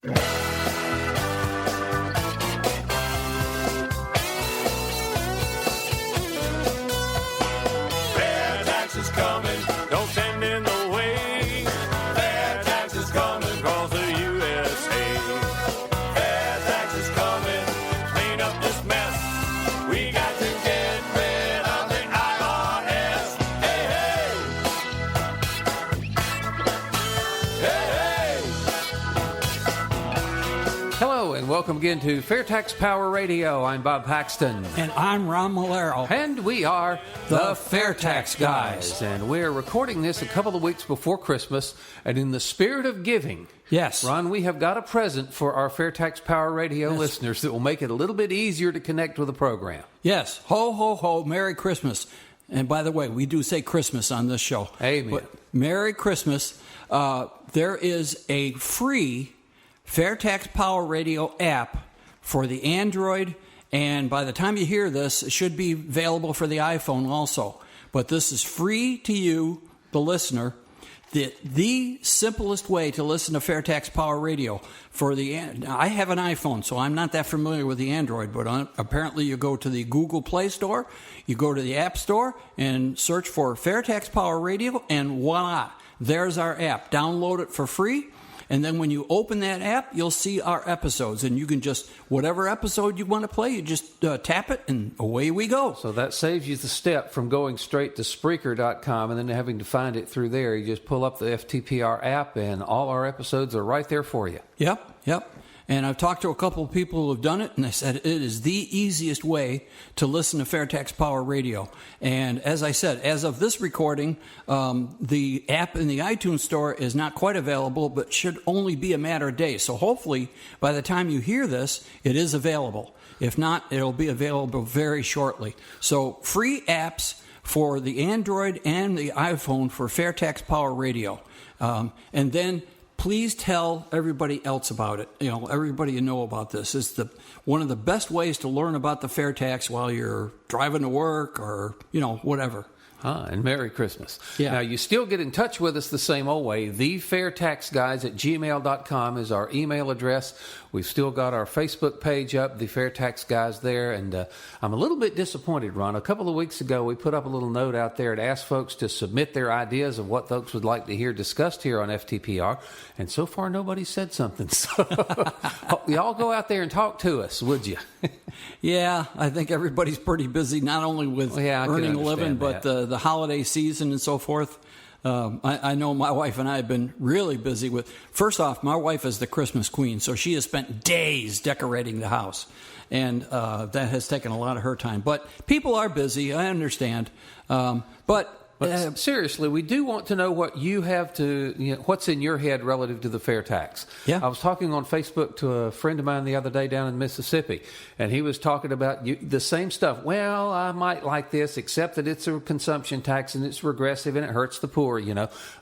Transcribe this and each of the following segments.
FAIRtax is coming, don't stand in the way. FAIRtax is coming across the USA. FAIRtax is coming, clean up this mess. We got to get rid of the IRS. Hey, hey! Hey, hey! Hello and welcome again to FAIRtax Power Radio. I'm Bob Paxton. And I'm Ron Malero. And we are the FAIRtax Guys. And we're recording this a couple of weeks before Christmas. And in the spirit of giving, Yes. Ron, we have got a present for our FAIRtax Power Radio listeners that will make it a little bit easier to connect with the program. Yes. Ho, ho, ho. Merry Christmas. And by the way, we do say Christmas on this show. Amen. But Merry Christmas. There is a free FAIRtax Power Radio app for the Android, and by the time you hear this, it should be available for the iPhone also. But this is free to you, the listener. The simplest way to listen to FAIRtax Power Radio I have an iPhone, so I'm not that familiar with the Android, but apparently you go to the Google Play Store, you go to the App Store, and search for FAIRtax Power Radio, and voila, there's our app. Download it for free. And then when you open that app, you'll see our episodes. And you can just, whatever episode you want to play, you just tap it and away we go. So that saves you the step from going straight to Spreaker.com and then having to find it through there. You just pull up the FTPR app and all our episodes are right there for you. Yep. And I've talked to a couple of people who have done it, and they said it is the easiest way to listen to FAIRtax Power Radio. And as I said, as of this recording, the app in the iTunes Store is not quite available, but should only be a matter of days. So hopefully, by the time you hear this, it is available. If not, it'll be available very shortly. So free apps for the Android and the iPhone for FAIRtax Power Radio. And then please tell everybody else about it. Everybody you know about this. It's one of the best ways to learn about the FAIRtax while you're driving to work or, whatever. And Merry Christmas. Yeah. Now, you still get in touch with us the same old way. TheFairtaxGuys@gmail.com is our email address. We've still got our Facebook page up, The FAIRtax Guys there. And I'm a little bit disappointed, Ron. A couple of weeks ago, we put up a little note out there to ask folks to submit their ideas of what folks would like to hear discussed here on FTPR. And so far, nobody said something. So y'all go out there and talk to us, would you? Yeah, I think everybody's pretty busy, not only with earning a living, but the holiday season and so forth. I know my wife and I have been really busy with... First off, my wife is the Christmas queen, so she has spent days decorating the house. And that has taken a lot of her time. But people are busy, I understand. But seriously, we do want to know what you have what's in your head relative to the FAIRtax. Yeah. I was talking on Facebook to a friend of mine the other day down in Mississippi, and he was talking about the same stuff. Well, I might like this, except that it's a consumption tax and it's regressive and it hurts the poor.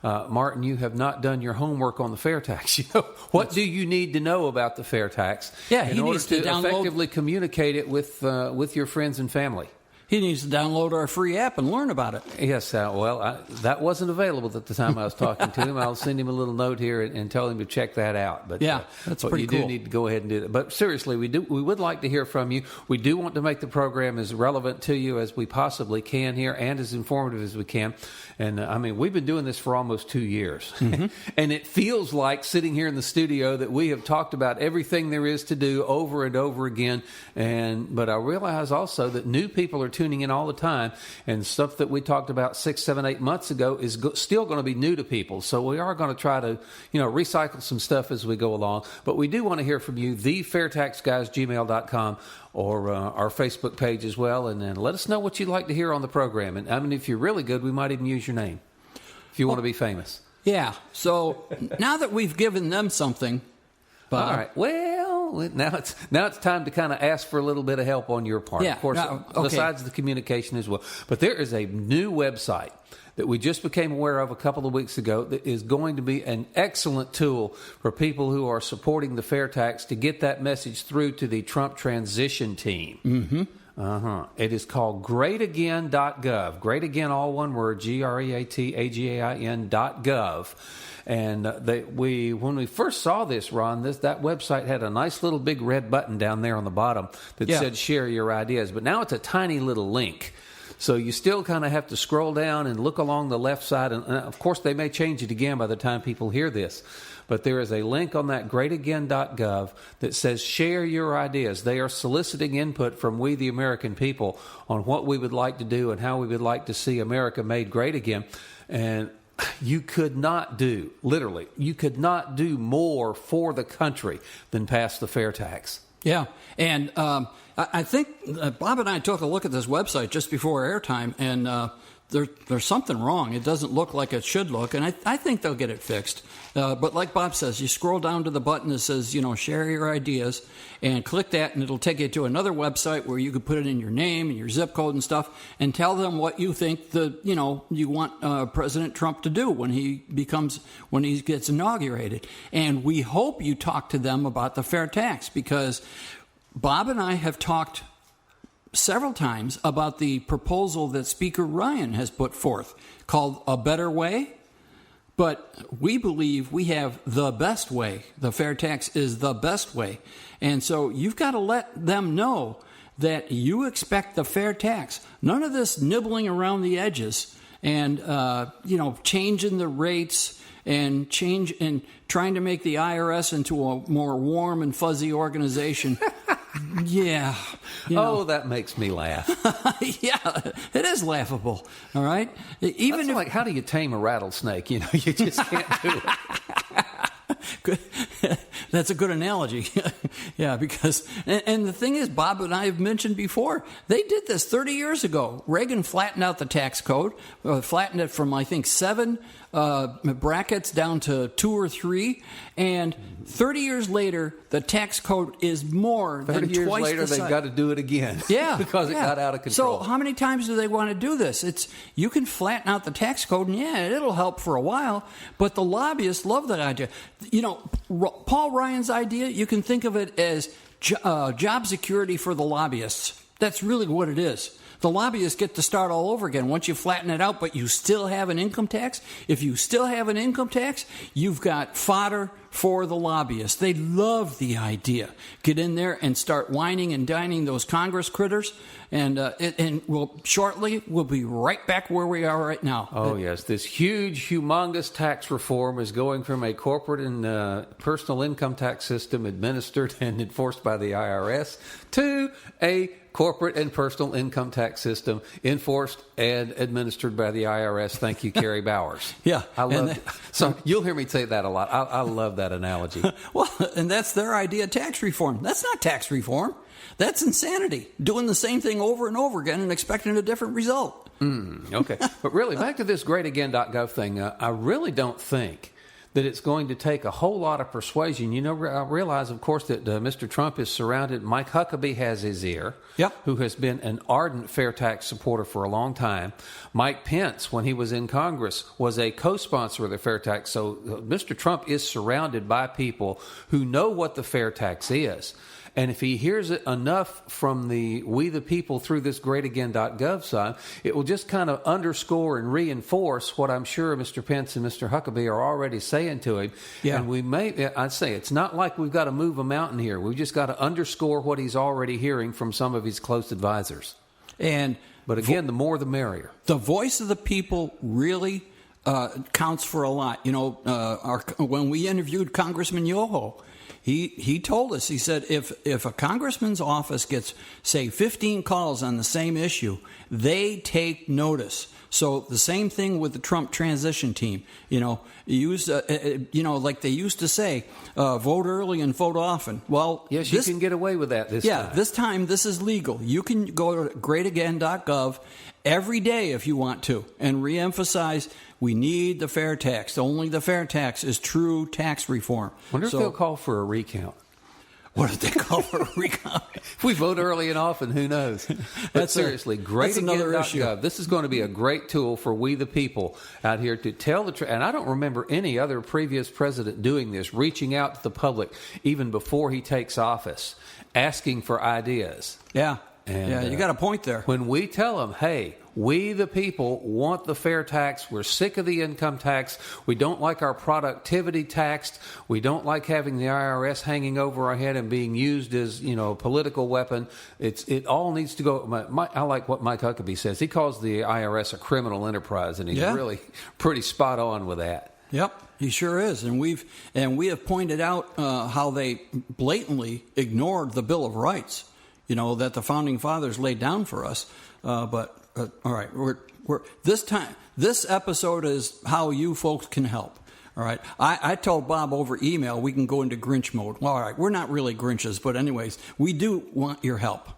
Martin, you have not done your homework on the FAIRtax. What do you need to know about the FAIRtax? Yeah, in order to effectively communicate it with your friends and family. He needs to download our free app and learn about it. Yes, that wasn't available at the time I was talking to him. I'll send him a little note here and tell him to check that out. But yeah, that's pretty cool. You do need to go ahead and do that. But seriously, we would like to hear from you. We do want to make the program as relevant to you as we possibly can here and as informative as we can. And we've been doing this for almost 2 years. Mm-hmm. And it feels like sitting here in the studio that we have talked about everything there is to do over and over again. But I realize also that new people are tuning in all the time, and stuff that we talked about 6, 7, 8 months ago is still going to be new to people. So we are going to try to, recycle some stuff as we go along. But we do want to hear from you, TheFairtaxGuys@gmail.com, or our Facebook page as well, and then let us know what you'd like to hear on the program. And if you're really good, we might even use your name if you want to be famous. Yeah. So now that we've given them something, all right. Well, now it's time to kind of ask for a little bit of help on your part. Yeah. Of course, besides the communication as well. But there is a new website that we just became aware of a couple of weeks ago that is going to be an excellent tool for people who are supporting the FAIRtax to get that message through to the Trump transition team. Mm-hmm. It is called greatagain.gov. Great Again, all one word, GREATAGAIN.gov. And when we first saw this, Ron, that website had a nice little big red button down there on the bottom that said share your ideas. But now it's a tiny little link. So you still kind of have to scroll down and look along the left side. And of course, they may change it again by the time people hear this. But there is a link on that greatagain.gov that says share your ideas. They are soliciting input from we, the American people, on what we would like to do and how we would like to see America made great again. And you could not do more for the country than pass the fair tax. Yeah, and I think Bob and I took a look at this website just before airtime, and there's something wrong. It doesn't look like it should look, and I think they'll get it fixed. But like Bob says, you scroll down to the button that says, share your ideas, and click that, and it'll take you to another website where you can put it in your name and your zip code and stuff, and tell them what you think you want President Trump to do when he gets inaugurated. And we hope you talk to them about the fair tax, because Bob and I have talked several times about the proposal that Speaker Ryan has put forth called A Better Way. But we believe we have the best way. The fair tax is the best way. And so you've got to let them know that you expect the fair tax. None of this nibbling around the edges and, changing the rates and trying to make the IRS into a more warm and fuzzy organization. Yeah. That makes me laugh. Yeah, it is laughable. All right. Even like, how do you tame a rattlesnake? You just can't do it. Good. That's a good analogy. Yeah, because, and the thing is, Bob and I have mentioned before, they did this 30 years ago. Reagan flattened out the tax code, flattened it from, I think, 7 brackets down to 2 or 3, and 30 years later, the tax code is more than 30 years twice later, the size. they've got to do it again. Yeah. Because it got out of control. So how many times do they want to do this? You can flatten out the tax code, and it'll help for a while, but the lobbyists love that idea. Paul Ryan's idea, you can think of it as job security for the lobbyists. That's really what it is. The lobbyists get to start all over again once you flatten it out, but you still have an income tax. If you still have an income tax, you've got fodder for the lobbyists. They love the idea. Get in there and start whining and dining those Congress critters, and shortly we'll be right back where we are right now. Oh, yes. This huge, humongous tax reform is going from a corporate and personal income tax system administered and enforced by the IRS to a corporate and personal income tax system enforced and administered by the IRS. Thank you, Carrie Bowers. Yeah. I love so you'll hear me say that a lot. I love that analogy. Well, and that's their idea of tax reform. That's not tax reform. That's insanity. Doing the same thing over and over again and expecting a different result. Okay. But really, back to this greatagain.gov thing, I really don't think that it's going to take a whole lot of persuasion. I realize, of course, that Mr. Trump is surrounded. Mike Huckabee has his ear, who has been an ardent fair tax supporter for a long time. Mike Pence, when he was in Congress, was a co-sponsor of the fair tax. So Mr. Trump is surrounded by people who know what the fair tax is. And if he hears it enough from we the people through this greatagain.gov side, it will just kind of underscore and reinforce what I'm sure Mr. Pence and Mr. Huckabee are already saying to him. Yeah. And I'd say it's not like we've got to move a mountain here. We've just got to underscore what he's already hearing from some of his close advisors. But again, the more the merrier. The voice of the people really counts for a lot. When we interviewed Congressman Yoho, He told us, he said, if a congressman's office gets, say, 15 calls on the same issue, they take notice. So the same thing with the Trump transition team. Like they used to say, vote early and vote often. Well, yes, you can get away with that this time. Yeah, this time this is legal. You can go to greatagain.gov every day if you want to and reemphasize we need the fair tax. Only the fair tax is true tax reform. Wonder if they'll call for a recount. What did they call for a recount? If we vote early and often, who knows? But seriously, greatagain.gov. This is going to be a great tool for we the people out here to tell the truth. And I don't remember any other previous president doing this, reaching out to the public even before he takes office, asking for ideas. Yeah. And, yeah, you got a point there. When we tell them, hey, we the people want the fair tax, we're sick of the income tax, we don't like our productivity taxed, we don't like having the IRS hanging over our head and being used as, a political weapon. It all needs to go. I like what Mike Huckabee says. He calls the IRS a criminal enterprise, and he's really pretty spot on with that. Yep, he sure is, and we have pointed out how they blatantly ignored the Bill of Rights, that the founding fathers laid down for us. But all right, we're this episode is how you folks can help. All right, I told Bob over email we can go into Grinch mode. Well, all right, we're not really Grinches, but anyways, we do want your help.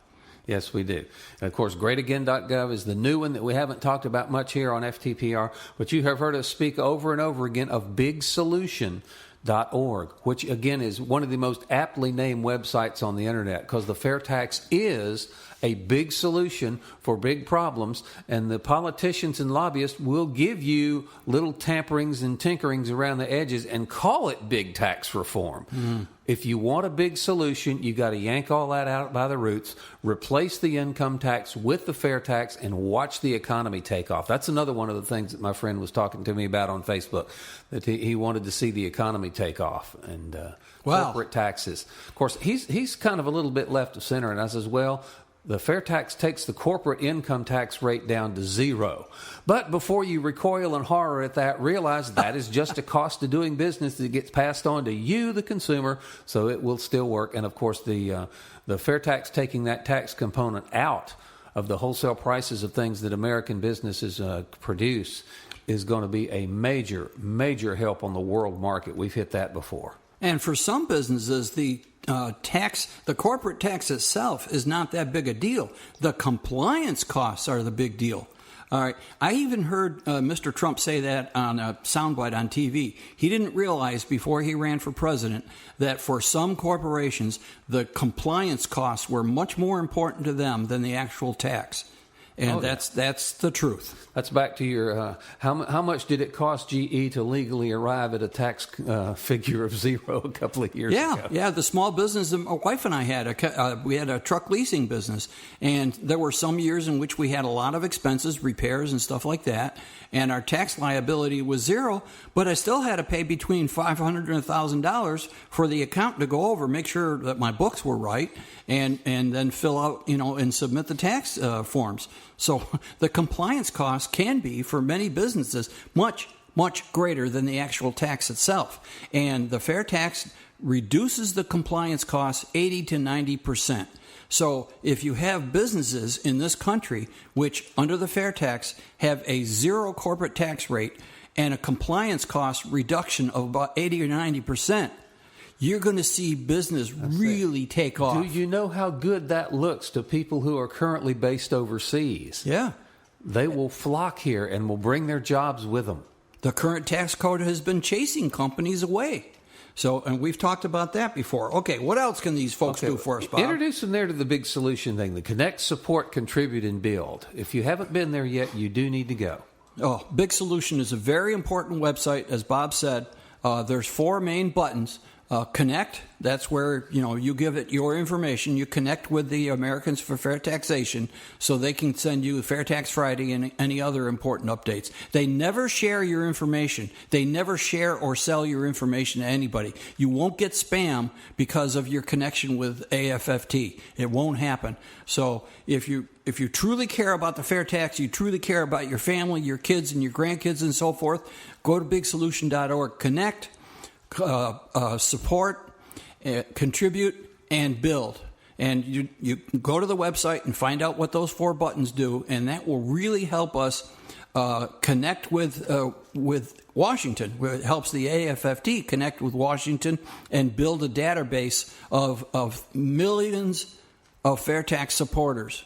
Yes, we do. And of course, greatagain.gov is the new one that we haven't talked about much here on FTPR, but you have heard us speak over and over again of bigsolution.org, which again is one of the most aptly named websites on the internet, because the fair tax is a big solution for big problems, and the politicians and lobbyists will give you little tamperings and tinkerings around the edges and call it big tax reform. Mm. If you want a big solution, you got to yank all that out by the roots, replace the income tax with the fair tax, and watch the economy take off. That's another one of the things that my friend was talking to me about on Facebook, that he wanted to see the economy take off, and corporate taxes. Of course, he's kind of a little bit left of center, and I says, well, the fair tax takes the corporate income tax rate down to 0. But before you recoil in horror at that, realize that is just a cost of doing business that gets passed on to you, the consumer, so it will still work. And, of course, the fair tax taking that tax component out of the wholesale prices of things that American businesses produce is going to be a major, major help on the world market. We've hit that before. And for some businesses, the corporate tax itself is not that big a deal. The compliance costs are the big deal. All right. I even heard Mr. Trump say that on a soundbite on TV. He didn't realize before he ran for president that for some corporations, the compliance costs were much more important to them than the actual tax. And that's the truth. That's back to your how much did it cost GE to legally arrive at a tax figure of 0 a couple of years ago? Yeah. The small business that my wife and I had, we had a truck leasing business, and there were some years in which we had a lot of expenses, repairs and stuff like that, and our tax liability was 0, but I still had to pay between $500 and $1,000 for the accountant to go over, make sure that my books were right, and then fill out, and submit the tax forms. So the compliance costs can be, for many businesses, much, much greater than the actual tax itself. And the fair tax reduces the compliance costs 80 to 90%. So if you have businesses in this country which, under the fair tax, have a 0 corporate tax rate and a compliance cost reduction of about 80 or 90%, you're going to see business really take off. Do you know how good that looks to people who are currently based overseas? Yeah. They will flock here and will bring their jobs with them. The current tax code has been chasing companies away. So, and we've talked about that before. Okay, what else can these folks do for us, Bob? Introduce them there to the big solution thing, the Connect, Support, Contribute, and Build. If you haven't been there yet, you do need to go. Oh, Big Solution is a very important website. As Bob said, there's 4 main buttons. Connect, that's where, you give it your information. You connect with the Americans for Fair Taxation so they can send you Fair Tax Friday and any other important updates. They never share your information. They never share or sell your information to anybody. You won't get spam because of your connection with AFFT. It won't happen. So if you truly care about the fair tax, you truly care about your family, your kids, and your grandkids and so forth, go to bigsolution.org. Connect, support, contribute, and build. And you go to the website and find out what those 4 buttons do, and that will really help us connect with Washington. It helps the AFFT connect with Washington and build a database of millions of fair tax supporters.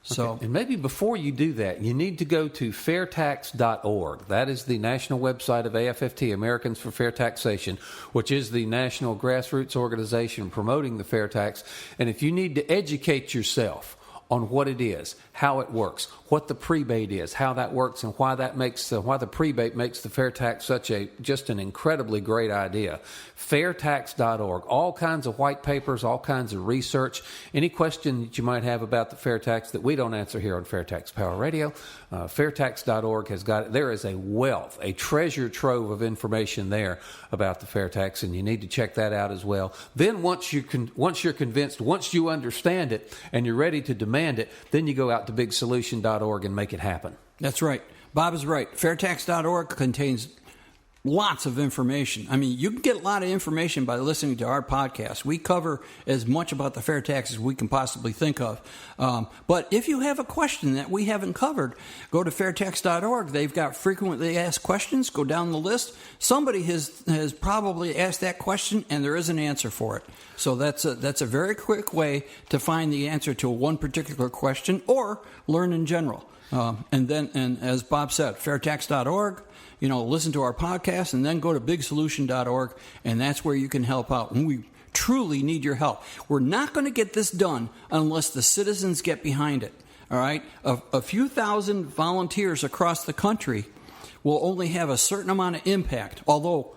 So, okay. And maybe before you do that, you need to go to FAIRtax.org. That is the national website of AFFT, Americans for Fair Taxation, which is the national grassroots organization promoting the fair tax. And if you need to educate yourself on what it is, how it works, what the prebate is, how that works, and why that makes why the prebate makes the fair tax such just an incredibly great idea. FAIRtax.org. All kinds of white papers, all kinds of research. Any question that you might have about the fair tax that we don't answer here on FAIRtax Power Radio, FAIRtax.org has got it. There is a wealth, a treasure trove of information there about the fair tax, and you need to check that out as well. Then once you're convinced, once you understand it, and you're ready to demand it, then you go out to bigsolution.org and make it happen. That's right. Bob is right. FAIRtax.org contains lots of information. I mean, you can get a lot of information by listening to our podcast. We cover as much about the fair tax as we can possibly think of. But if you have a question that we haven't covered, go to FAIRtax.org. They've got frequently asked questions. Go down the list. Somebody has probably asked that question, and there is an answer for it. So that's a very quick way to find the answer to one particular question or learn in general. And as Bob said, FAIRtax.org. Listen to our podcast and then go to bigsolution.org, and that's where you can help out. And we truly need your help. We're not going to get this done unless the citizens get behind it. All right? A few thousand volunteers across the country will only have a certain amount of impact, although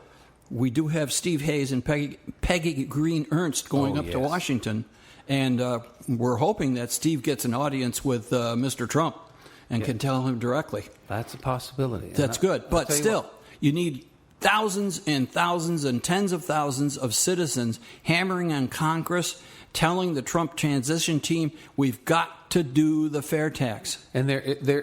we do have Steve Hayes and Peggy Green Ernst going up to Washington, and we're hoping that Steve gets an audience with Mr. Trump and can tell him directly. That's a possibility. That's good. But still, you need thousands and thousands and tens of thousands of citizens hammering on Congress, telling the Trump transition team, we've got to do the fair tax. And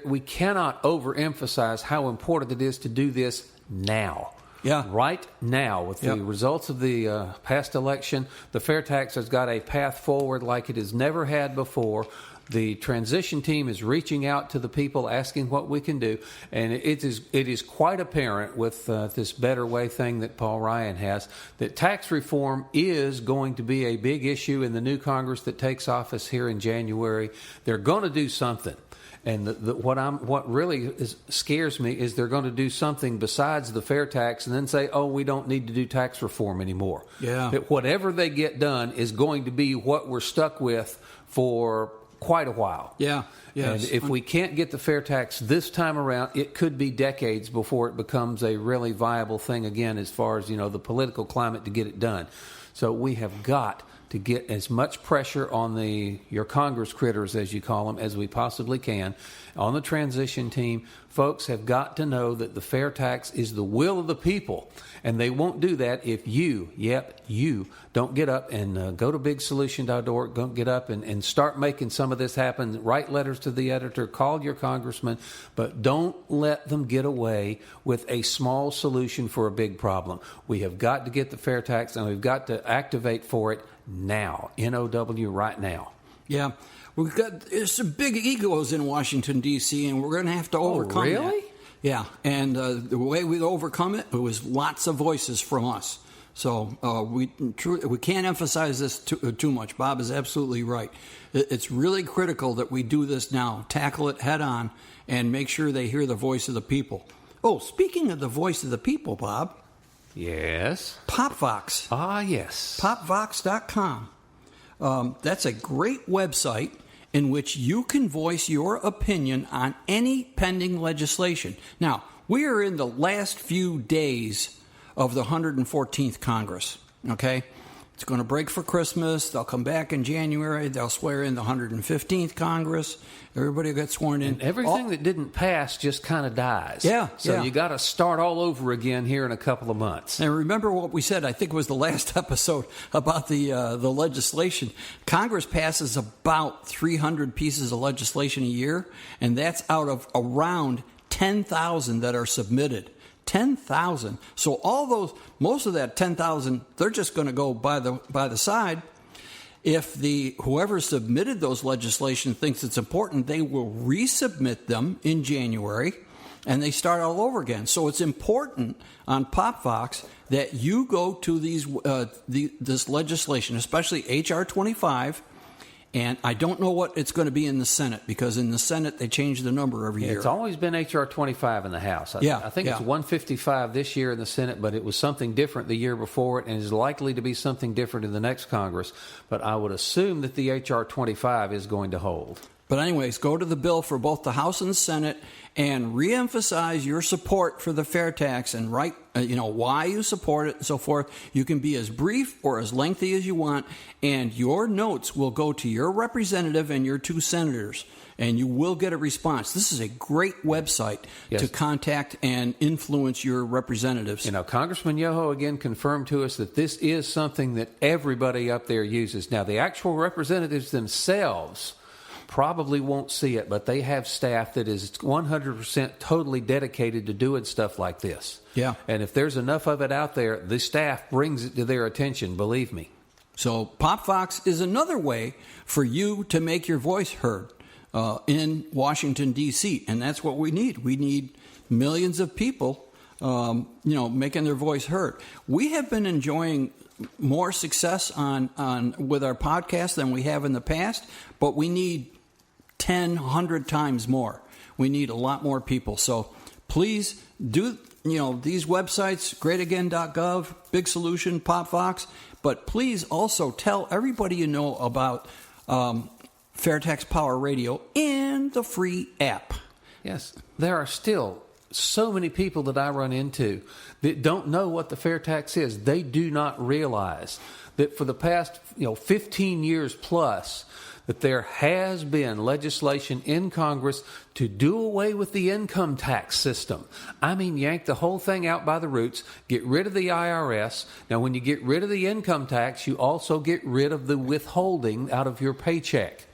we cannot overemphasize how important it is to do this now. Yeah. Right now, with the results of the past election, the fair tax has got a path forward like it has never had before. The transition team is reaching out to the people, asking what we can do, and it is quite apparent with this Better Way thing that Paul Ryan has that tax reform is going to be a big issue in the new Congress that takes office here in January. They're going to do something. And what really scares me is they're going to do something besides the fair tax and then say, oh, we don't need to do tax reform anymore. Yeah. That whatever they get done is going to be what we're stuck with for quite a while. Yeah. Yes. And if we can't get the fair tax this time around, it could be decades before it becomes a really viable thing again as far as, the political climate to get it done. So we have got to get as much pressure on your Congress critters, as you call them, as we possibly can. On the transition team, folks have got to know that the fair tax is the will of the people, and they won't do that if you don't get up and go to bigsolution.org, don't get up and start making some of this happen. Write letters to the editor, call your congressman, but don't let them get away with a small solution for a big problem. We have got to get the fair tax, and we've got to activate for it now, N-O-W, right now. Yeah. There's some big egos in Washington, D.C., and we're going to have to overcome that. Really? Yeah, and the way we overcome it was lots of voices from us. So we can't emphasize this too much. Bob is absolutely right. It's really critical that we do this now, tackle it head on, and make sure they hear the voice of the people. Oh, speaking of the voice of the people, Bob. Yes? PopVox. Ah, yes. PopVox.com. That's a great website in which you can voice your opinion on any pending legislation. Now, we are in the last few days of the 114th Congress, okay? It's going to break for Christmas. They'll come back in January. They'll swear in the 115th Congress. Everybody will get sworn in. And everything that didn't pass just kind of dies. Yeah. So you got to start all over again here in a couple of months. And remember what we said, I think it was the last episode, about the legislation. Congress passes about 300 pieces of legislation a year, and that's out of around 10,000 that are submitted. 10,000. So all those, most of that 10,000, they're just going to go by the side. If whoever submitted those legislation thinks it's important, they will resubmit them in January, and they start all over again. So it's important on PopVox that you go to this legislation, especially H.R. 25. And I don't know what it's going to be in the Senate, because in the Senate they change the number every year. It's always been H.R. 25 in the House. I think it's 155 this year in the Senate, but it was something different the year before it, and is likely to be something different in the next Congress. But I would assume that the H.R. 25 is going to hold. But anyways, go to the bill for both the House and the Senate and reemphasize your support for the fair tax and write, why you support it and so forth. You can be as brief or as lengthy as you want, and your notes will go to your representative and your 2 senators, and you will get a response. This is a great website to contact and influence your representatives. Congressman Yoho again confirmed to us that this is something that everybody up there uses. Now, the actual representatives themselves probably won't see it, but they have staff that is 100% totally dedicated to doing stuff like this. Yeah. And if there's enough of it out there, the staff brings it to their attention, believe me. So PopFox is another way for you to make your voice heard in Washington, D.C., and that's what we need. We need millions of people, making their voice heard. We have been enjoying more success on with our podcast than we have in the past, but we need 10, 100 times more. We need a lot more people. So please do, these websites, greatagain.gov, Big Solution, PopFox, but please also tell everybody you know about FAIRtax Power Radio and the free app. Yes, there are still so many people that I run into that don't know what the fair tax is. They do not realize that for the past 15 years plus, that there has been legislation in Congress to do away with the income tax system. I mean, yank the whole thing out by the roots, get rid of the IRS. Now, when you get rid of the income tax, you also get rid of the withholding out of your paycheck.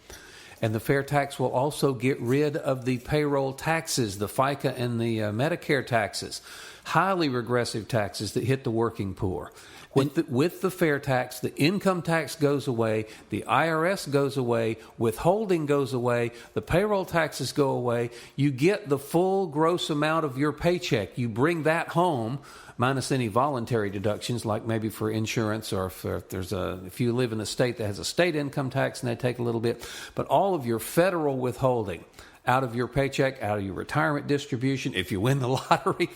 And the fair tax will also get rid of the payroll taxes, the FICA and the Medicare taxes, highly regressive taxes that hit the working poor. With the fair tax, the income tax goes away, the IRS goes away, withholding goes away, the payroll taxes go away. You get the full gross amount of your paycheck. You bring that home, minus any voluntary deductions, like maybe for insurance, or if you live in a state that has a state income tax and they take a little bit. But all of your federal withholding out of your paycheck, out of your retirement distribution, if you win the lottery,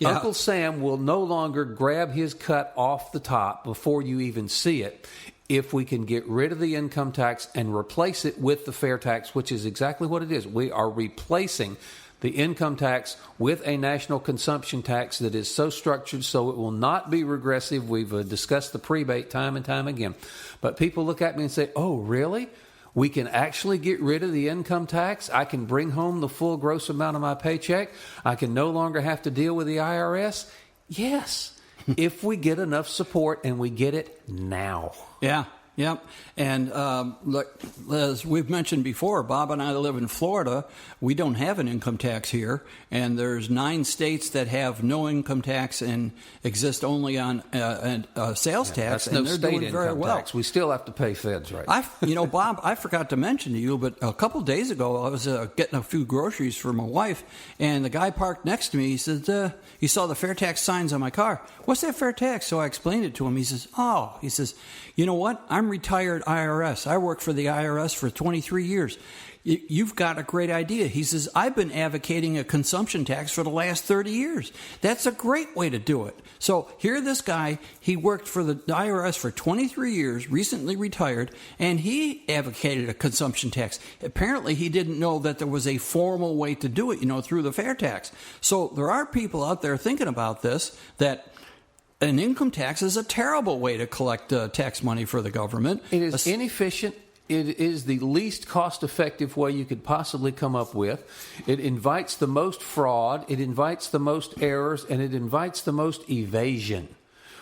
Uncle Sam will no longer grab his cut off the top before you even see it if we can get rid of the income tax and replace it with the fair tax, which is exactly what it is. We are replacing the income tax with a national consumption tax that is so structured so it will not be regressive. We've discussed the prebate time and time again. But people look at me and say, oh, really? We can actually get rid of the income tax. I can bring home the full gross amount of my paycheck. I can no longer have to deal with the IRS. Yes, if we get enough support, and we get it now. Yeah. Yep. And look, as we've mentioned before, Bob and I live in Florida. We don't have an income tax here, and there's 9 states that have no income tax and exist only on sales tax, and they're doing very well. Tax. We still have to pay feds, right? Bob, I forgot to mention to you, but a couple days ago, I was getting a few groceries for my wife, and the guy parked next to me. He said, he saw the fair tax signs on my car. What's that fair tax? So I explained it to him. He says, you know what? I'm retired IRS. I worked for the IRS for 23 years. You've got a great idea. He says, I've been advocating a consumption tax for the last 30 years. That's a great way to do it. So here this guy, he worked for the IRS for 23 years, recently retired, and he advocated a consumption tax. Apparently he didn't know that there was a formal way to do it, through the fair tax. So there are people out there thinking about this, that an income tax is a terrible way to collect tax money for the government. It is inefficient. It is the least cost-effective way you could possibly come up with. It invites the most fraud. It invites the most errors, and it invites the most evasion,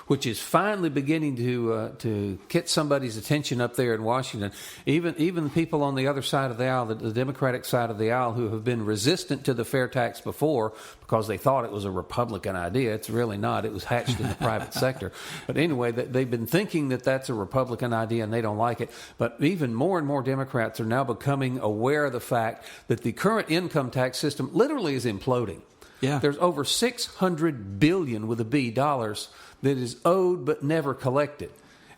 which is finally beginning to get somebody's attention up there in Washington. Even people on the other side of the aisle, the Democratic side of the aisle, who have been resistant to the fair tax before because they thought it was a Republican idea. It's really not. It was hatched in the private sector. But anyway, they've been thinking that that's a Republican idea, and they don't like it. But even more and more Democrats are now becoming aware of the fact that the current income tax system literally is imploding. Yeah. There's over $600 billion with a B dollars that is owed but never collected.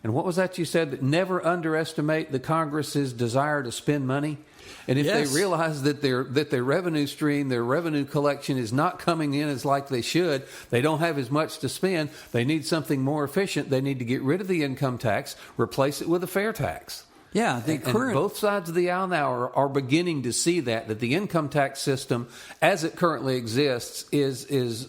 And what was that you said? That never underestimate the Congress's desire to spend money. And if they realize that their revenue stream, their revenue collection is not coming in as like they should, they don't have as much to spend, they need something more efficient. They need to get rid of the income tax, replace it with a fair tax. Yeah, and both sides of the aisle now are beginning to see that the income tax system, as it currently exists, is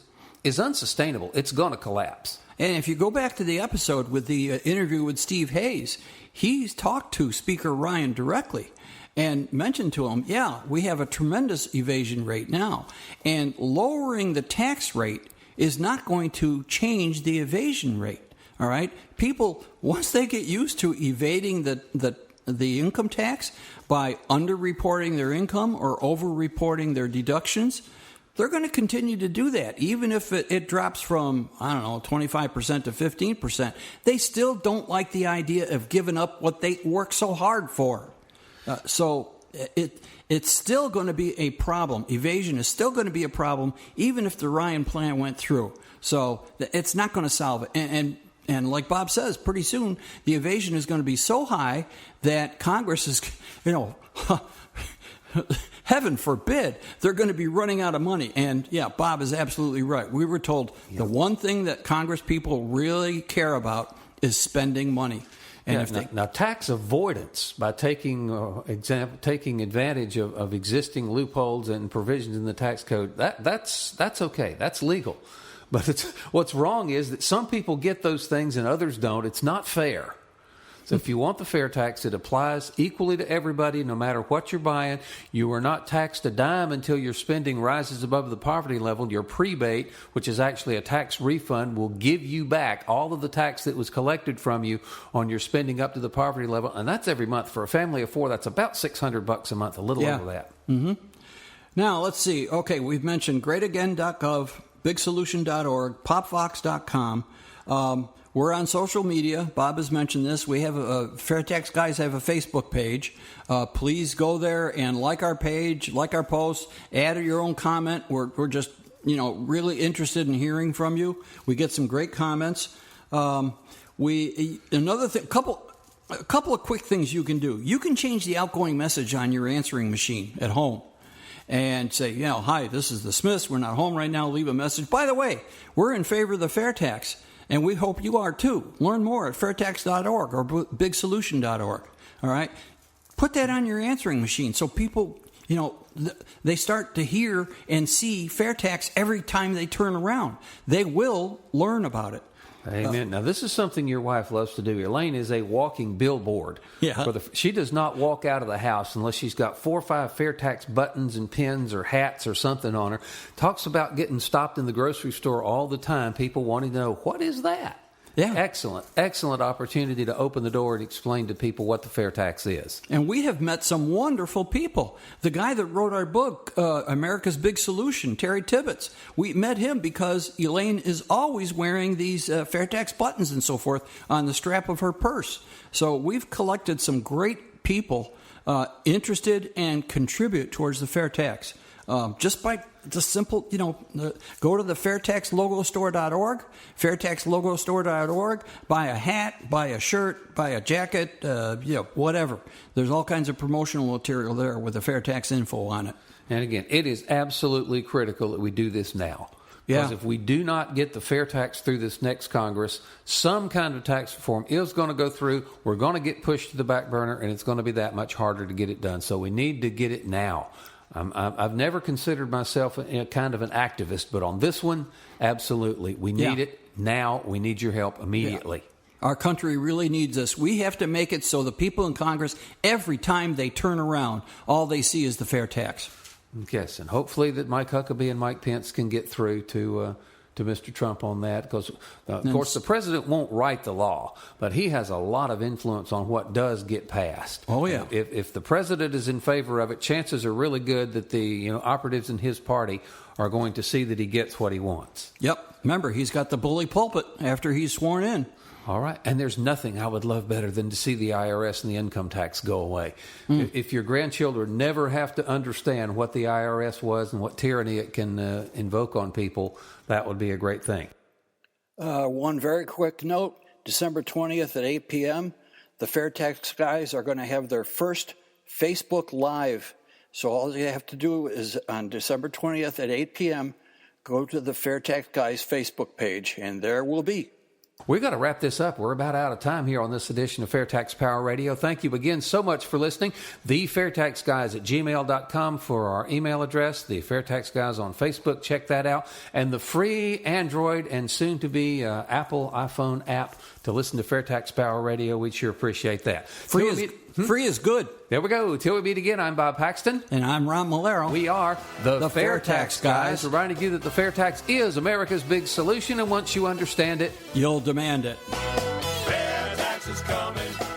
unsustainable. It's going to collapse. And if you go back to the episode with the interview with Steve Hayes, he's talked to Speaker Ryan directly and mentioned to him, yeah, we have a tremendous evasion rate now, and lowering the tax rate is not going to change the evasion rate. All right, people, once they get used to evading the income tax by underreporting their income or overreporting their deductions, they're going to continue to do that. Even if it drops from, 25% to 15%, they still don't like the idea of giving up what they work so hard for. So it's still going to be a problem. Evasion is still going to be a problem, even if the Ryan plan went through. So it's not going to solve it. And like Bob says, pretty soon the evasion is going to be so high that Congress is, heaven forbid, they're going to be running out of money. And yeah, Bob is absolutely right. We were told the one thing that Congress people really care about is spending money. And now, tax avoidance by taking advantage of existing loopholes and provisions in the tax code, that's okay. That's legal. But what's wrong is that some people get those things and others don't. It's not fair. So if you want the fair tax, it applies equally to everybody, no matter what you're buying. You are not taxed a dime until your spending rises above the poverty level. Your prebate, which is actually a tax refund, will give you back all of the tax that was collected from you on your spending up to the poverty level. And that's every month. For a family of four, that's about $600 a month, a little over that. Mm-hmm. Now, let's see. Okay, we've mentioned greatagain.gov, bigsolution.org, popvox.com. We're on social media. Bob has mentioned this. We have FAIRtax Guys have a Facebook page. Please go there and like our page, like our posts, add your own comment. We're just really interested in hearing from you. We get some great comments. Another thing, a couple of quick things you can do. You can change the outgoing message on your answering machine at home. And say, hi, this is the Smiths. We're not home right now. Leave a message. By the way, we're in favor of the fair tax, and we hope you are too. Learn more at fairtax.org or bigsolution.org. All right? Put that on your answering machine so people, they start to hear and see fair tax every time they turn around. They will learn about it. Amen. Now, this is something your wife loves to do. Elaine is a walking billboard. Yeah. She does not walk out of the house unless she's got 4 or 5 FAIRtax buttons and pins or hats or something on her. Talks about getting stopped in the grocery store all the time. People wanting to know, what is that? Yeah. Excellent opportunity to open the door and explain to people what the fair tax is. And we have met some wonderful people. The guy that wrote our book, America's Big Solution, Terry Tibbetts, we met him because Elaine is always wearing these fair tax buttons and so forth on the strap of her purse. So we've collected some great people interested and contribute towards the fair tax. Just by the simple, go to the FAIRtaxLogoStore.org, FAIRtaxLogoStore.org, buy a hat, buy a shirt, buy a jacket, whatever. There's all kinds of promotional material there with the fair tax info on it. And again, it is absolutely critical that we do this now. Because if we do not get the fair tax through this next Congress, some kind of tax reform is going to go through. We're going to get pushed to the back burner, and it's going to be that much harder to get it done. So we need to get it now. I've never considered myself kind of an activist, but on this one, absolutely. We need it now. We need your help immediately. Yeah. Our country really needs us. We have to make it so the people in Congress, every time they turn around, all they see is the fair tax. Yes, and hopefully that Mike Huckabee and Mike Pence can get through to Mr. Trump on that, because, of course, the president won't write the law, but he has a lot of influence on what does get passed. Oh, yeah. If the president is in favor of it, chances are really good that the operatives in his party are going to see that he gets what he wants. Yep. Remember, he's got the bully pulpit after he's sworn in. All right. And there's nothing I would love better than to see the IRS and the income tax go away. If your grandchildren never have to understand what the IRS was and what tyranny it can invoke on people, that would be a great thing. One very quick note, December 20th at 8 p.m., the FAIRtax Guys are going to have their first Facebook Live. So all you have to do is on December 20th at 8 p.m., go to the FAIRtax Guys Facebook page, and there we'll be. We've got to wrap this up. We're about out of time here on this edition of FAIRtax Power Radio. Thank you again so much for listening. The FAIRtax Guys at gmail.com for our email address. The FAIRtax Guys on Facebook. Check that out. And the free Android and soon-to-be Apple iPhone app to listen to FAIRtax Power Radio. We'd sure appreciate that. Free is good. There we go. Till we meet again, I'm Bob Paxton. And I'm Ron Malero. We are the FAIRtax Guys. Reminding you that the FAIRtax is America's big solution, and once you understand it, you'll demand it. FAIRtax is coming.